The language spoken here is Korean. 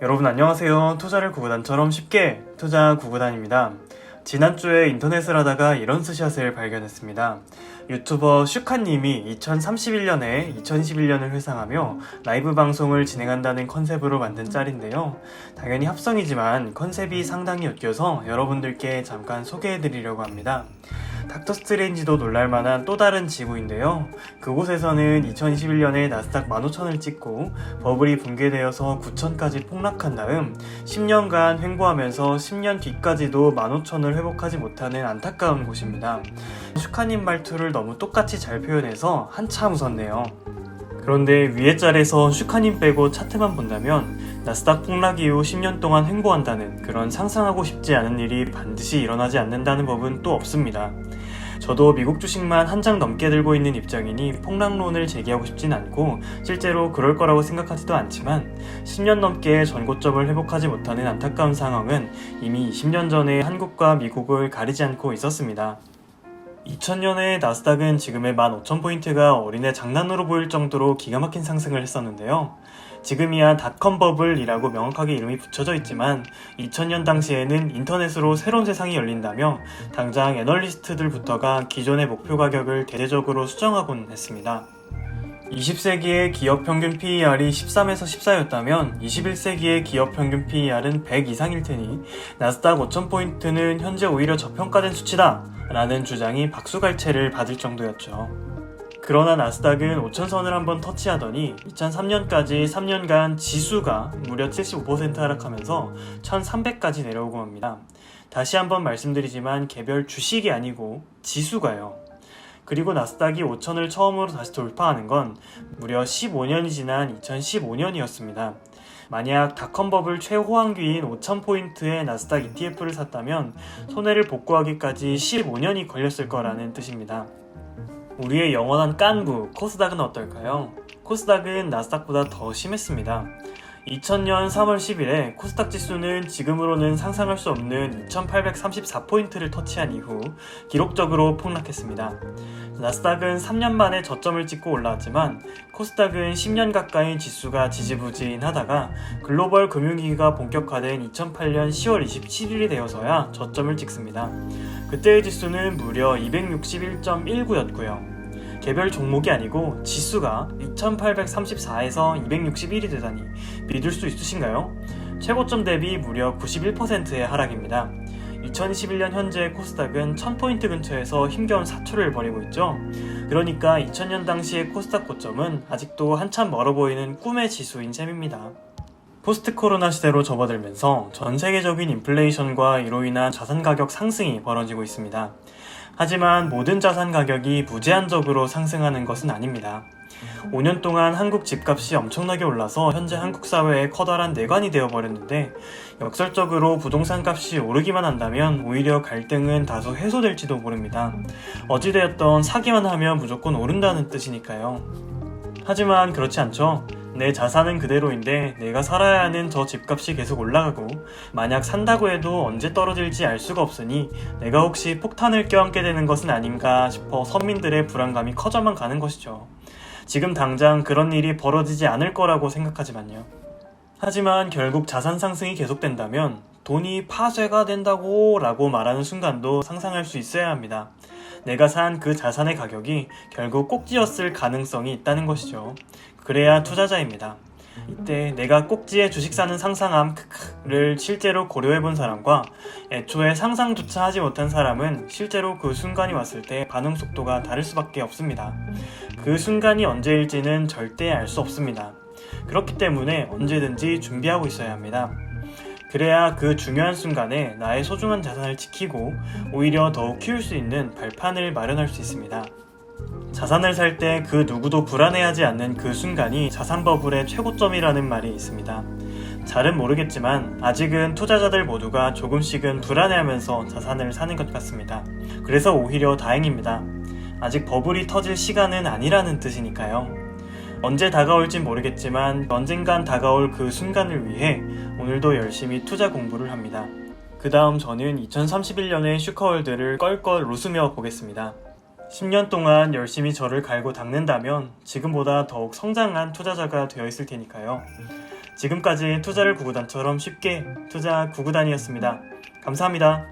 여러분 안녕하세요. 투자를 구구단처럼 쉽게 투자 구구단입니다. 지난주에 인터넷을 하다가 이런 스샷을 발견했습니다. 유튜버 슈카님이 2031년에 2021년을 회상하며 라이브 방송을 진행한다는 컨셉으로 만든 짤인데요. 당연히 합성이지만 컨셉이 상당히 웃겨서 여러분들께 잠깐 소개해드리려고 합니다. 닥터 스트레인지도 놀랄만한 또 다른 지구인데요. 그곳에서는 2021년에 나스닥 15,000을 찍고 버블이 붕괴되어서 9,000까지 폭락한 다음 10년간 횡보하면서 10년 뒤까지도 15,000을 회복하지 못하는 안타까운 곳입니다. 슈카님 말투를 너무 똑같이 잘 표현해서 한참 웃었네요. 그런데 위에 짤에서 슈카님 빼고 차트만 본다면 나스닥 폭락 이후 10년 동안 횡보한다는 그런 상상하고 싶지 않은 일이 반드시 일어나지 않는다는 법은 또 없습니다. 저도 미국 주식만 한 장 넘게 들고 있는 입장이니 폭락론을 제기하고 싶진 않고 실제로 그럴 거라고 생각하지도 않지만 10년 넘게 전고점을 회복하지 못하는 안타까운 상황은 이미 20년 전에 한국과 미국을 가리지 않고 있었습니다. 2000년에 나스닥은 지금의 15,000포인트가 어린애 장난으로 보일 정도로 기가 막힌 상승을 했었는데요. 지금이야 닷컴 버블이라고 명확하게 이름이 붙여져 있지만 2000년 당시에는 인터넷으로 새로운 세상이 열린다며 당장 애널리스트들부터가 기존의 목표 가격을 대대적으로 수정하곤 했습니다. 20세기의 기업 평균 PER이 13에서 14였다면 21세기의 기업 평균 PER은 100 이상일 테니 나스닥 5,000포인트는 현재 오히려 저평가된 수치다 라는 주장이 박수갈채를 받을 정도였죠. 그러나 나스닥은 5,000선을 한번 터치하더니 2003년까지 3년간 지수가 무려 75% 하락하면서 1,300까지 내려오고 맙니다. 다시 한번 말씀드리지만 개별 주식이 아니고 지수가요. 그리고 나스닥이 5,000을 처음으로 다시 돌파하는 건 무려 15년이 지난 2015년이었습니다. 만약 닷컴버블 최호황기인 5,000포인트의 나스닥 ETF를 샀다면 손해를 복구하기까지 15년이 걸렸을 거라는 뜻입니다. 우리의 영원한 깐부 코스닥은 어떨까요? 코스닥은 나스닥보다 더 심했습니다. 2000년 3월 10일에 코스닥 지수는 지금으로는 상상할 수 없는 2834포인트를 터치한 이후 기록적으로 폭락했습니다. 나스닥은 3년 만에 저점을 찍고 올라왔지만 코스닥은 10년 가까이 지수가 지지부진하다가 글로벌 금융위기가 본격화된 2008년 10월 27일이 되어서야 저점을 찍습니다. 그때의 지수는 무려 261.19였고요. 개별 종목이 아니고 지수가 2834에서 261이 되다니 믿을 수 있으신가요? 최고점 대비 무려 91%의 하락입니다. 2021년 현재 코스닥은 1000포인트 근처에서 힘겨운 사투를 벌이고 있죠. 그러니까 2000년 당시의 코스닥 고점은 아직도 한참 멀어 보이는 꿈의 지수인 셈입니다. 포스트 코로나 시대로 접어들면서 전 세계적인 인플레이션과 이로 인한 자산 가격 상승이 벌어지고 있습니다. 하지만 모든 자산 가격이 무제한적으로 상승하는 것은 아닙니다. 5년 동안 한국 집값이 엄청나게 올라서 현재 한국 사회의 커다란 내관이 되어버렸는데 역설적으로 부동산 값이 오르기만 한다면 오히려 갈등은 다소 해소될지도 모릅니다. 어찌되었던 사기만 하면 무조건 오른다는 뜻이니까요. 하지만 그렇지 않죠. 내 자산은 그대로인데 내가 살아야 하는 저 집값이 계속 올라가고 만약 산다고 해도 언제 떨어질지 알 수가 없으니 내가 혹시 폭탄을 껴안게 되는 것은 아닌가 싶어 서민들의 불안감이 커져만 가는 것이죠. 지금 당장 그런 일이 벌어지지 않을 거라고 생각하지만요. 하지만 결국 자산 상승이 계속된다면 돈이 파쇄가 된다고 라고 말하는 순간도 상상할 수 있어야 합니다. 내가 산 그 자산의 가격이 결국 꼭지였을 가능성이 있다는 것이죠. 그래야 투자자입니다. 이때 내가 꼭지에 주식 사는 상상함을 실제로 고려해본 사람과 애초에 상상조차 하지 못한 사람은 실제로 그 순간이 왔을 때 반응 속도가 다를 수밖에 없습니다. 그 순간이 언제일지는 절대 알 수 없습니다. 그렇기 때문에 언제든지 준비하고 있어야 합니다. 그래야 그 중요한 순간에 나의 소중한 자산을 지키고 오히려 더욱 키울 수 있는 발판을 마련할 수 있습니다. 자산을 살 때 그 누구도 불안해하지 않는 그 순간이 자산 버블의 최고점이라는 말이 있습니다. 잘은 모르겠지만 아직은 투자자들 모두가 조금씩은 불안해하면서 자산을 사는 것 같습니다. 그래서 오히려 다행입니다. 아직 버블이 터질 시간은 아니라는 뜻이니까요. 언제 다가올진 모르겠지만 언젠간 다가올 그 순간을 위해 오늘도 열심히 투자 공부를 합니다. 그 다음 저는 2031년의 슈커월드를 껄껄 웃으며 보겠습니다. 10년 동안 열심히 저를 갈고 닦는다면 지금보다 더욱 성장한 투자자가 되어 있을 테니까요. 지금까지 투자를 구구단처럼 쉽게 투자 구구단이었습니다. 감사합니다.